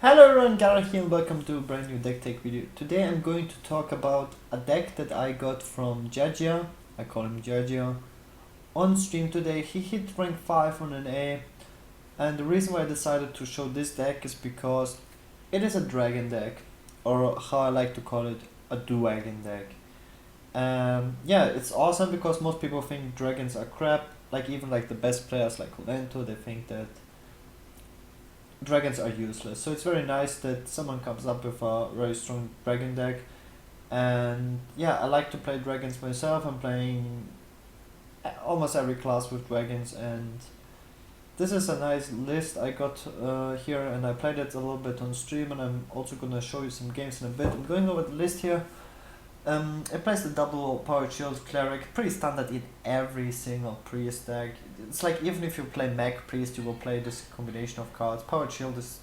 Hello everyone, Gaara here and welcome to a brand new deck take video. Today I'm going to talk about a deck that I got from Geargia. I call him Geargia. On stream today, he hit rank 5 on an A, and the reason why I decided to show this deck is because it is a dragon deck, or how I like to call it, a dragon deck. Yeah, it's awesome because most people think dragons are crap, like even like the best players like Olento, they think that dragons are useless. So it's very nice that someone comes up with a very strong dragon deck. And yeah, I like to play dragons myself. I'm playing almost every class with dragons, and this is a nice list I got here, and I played it a little bit on stream, and I'm also gonna show you some games in a bit. I'm going over the list here. It plays the double power shield cleric, pretty standard in every single priest deck. It's like even if you play mech priest, you will play this combination of cards. Power shield is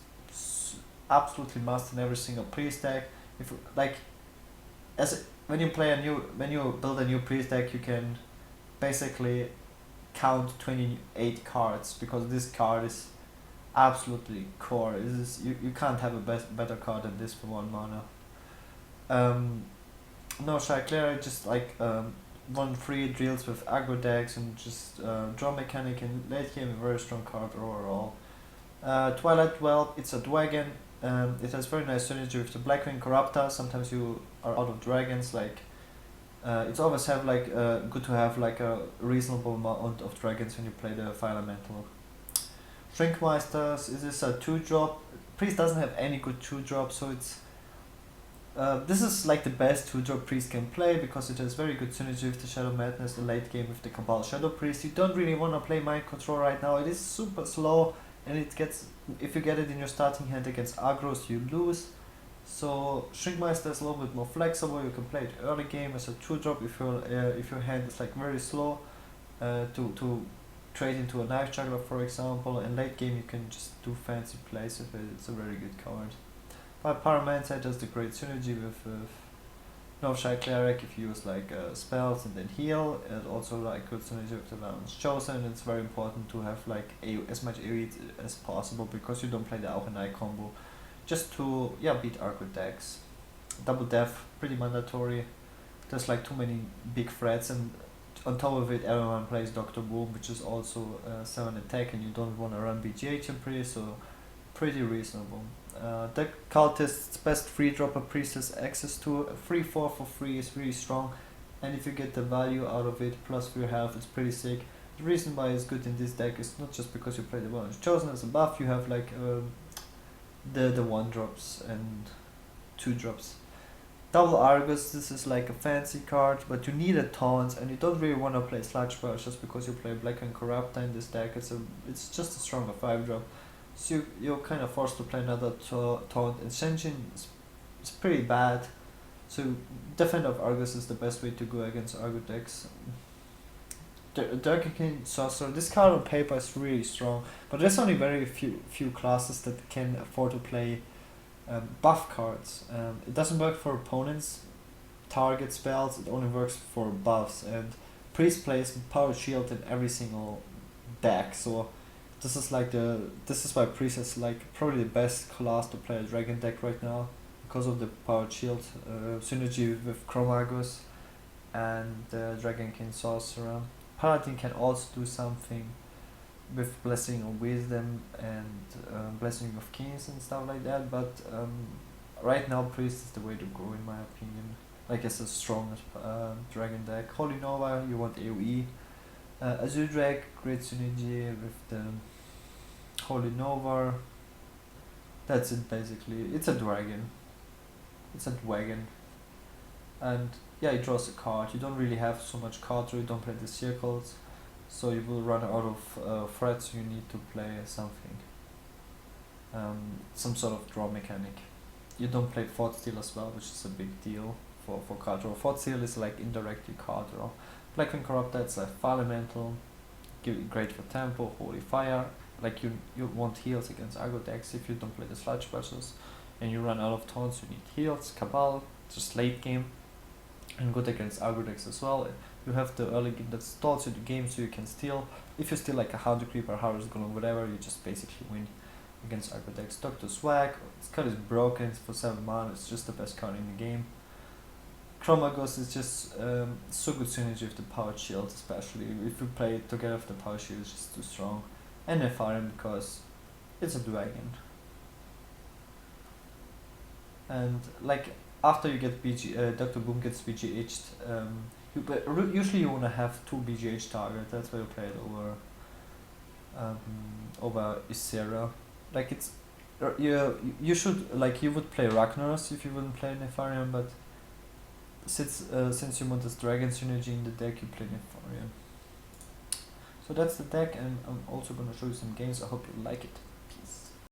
absolutely must in every single priest deck. If like when you build a new priest deck, you can basically count 28 cards because this card is absolutely core. You can't have a better card than this for 1 mana. No Shy Cleric, just like 1-3 deals with aggro decks and just draw mechanic, and late game a very strong card overall. Twilight Well, it's a dragon. It has very nice synergy with the Blackrock Corruptor. Sometimes you are out of dragons, like it's always have like good to have like a reasonable amount of dragons when you play the Fire Elemental. Shrinkmeisters, is this a 2-drop? Priest doesn't have any good 2-drop, so it's this is like the best 2-drop Priest can play because it has very good synergy with the Shadow Madness, the late game with the Cabal Shadow Priest. You don't really want to play Mind Control right now, it is super slow, and it gets, if you get it in your starting hand against aggros, you lose. So Shrinkmeister is a little bit more flexible, you can play it early game as a 2-drop if your hand is like very slow to trade into a Knife Juggler, for example, and late game you can just do fancy plays with it. It's a very good card. But Pyromancer does the great synergy with No Shy Cleric if you use like spells and then heal, and also like good synergy with the Balance Chosen. It's very important to have like as much AoE as possible because you don't play the Auchenai combo, just to beat Arco decks. Double Death, pretty mandatory. There's like too many big threats, and on top of it everyone plays Dr. Boom, which is also 7 attack, and you don't want to run BGH and Priest, so pretty reasonable. The Cultist's best 3-dropper Priest has access to. 3-4 for free is really strong, and if you get the value out of it plus 3 health, it's pretty sick. The reason why it's good in this deck is not just because you play the Balance Chosen as a buff, you have like the 1-drops and 2-drops. Double Argus, this is like a fancy card, but you need a taunt, and you don't really want to play Sludge Burst just because you play Black and Corrupta in this deck. It's just a stronger 5-drop. So you're kind of forced to play another taunt, and Senshin is pretty bad. So Defender of Argus is the best way to go against Argo decks. Dark-King Sorcerer, this card on paper is really strong, but there's only very few classes that can afford to play buff cards. It doesn't work for opponents' target spells, it only works for buffs, and Priest plays Power Shield in every single deck, so this is why Priest is like probably the best class to play a dragon deck right now because of the Power Shield synergy with Chromagos and Dragon King Sorcerer. Paladin can also do something with Blessing of Wisdom and Blessing of Kings and stuff like that, but right now Priest is the way to go in my opinion. Like it's the strongest dragon deck. Holy Nova, you want AoE. Azure Drake, great synergy with the Holy Nova. That's it basically. It's a dragon. It's a dragon. And yeah, it draws a card. You don't really have so much cards, or you don't play the circles, so you will run out of threats. You need to play something, some sort of draw mechanic. You don't play Fort Steal as well, which is a big deal for card draw. Fort Steal is like indirectly card draw. Black and Corrupt, that's like Fire Elemental, great for tempo. Holy Fire, like you want heals against aggro decks if you don't play the Sludge Bursters, and you run out of taunts, you need heals. Cabal, just late game, and good against aggro decks as well. You have the early game that stalls you the game, so you can steal. If you steal like a Hound Creeper, Harvest Golem, whatever, you just basically win. against aggro decks. Dr. Swag, this card is broken, it's for 7 mana, it's just the best card in the game. Chromagos is just so good synergy with the Powered Shield, especially if you play it together with the Powered Shield, it's just too strong. And Nefarian because it's a dragon. And like after you get Dr. Boom gets BGH'd, usually you wanna have 2 BGH targets. That's why you play it over Ysera. Like it's you should like you would play Ragnaros if you wouldn't play Nefarian, but since you want this dragon synergy in the deck, you play Nefarian. So that's the deck, and I'm also gonna show you some games. I hope you like it.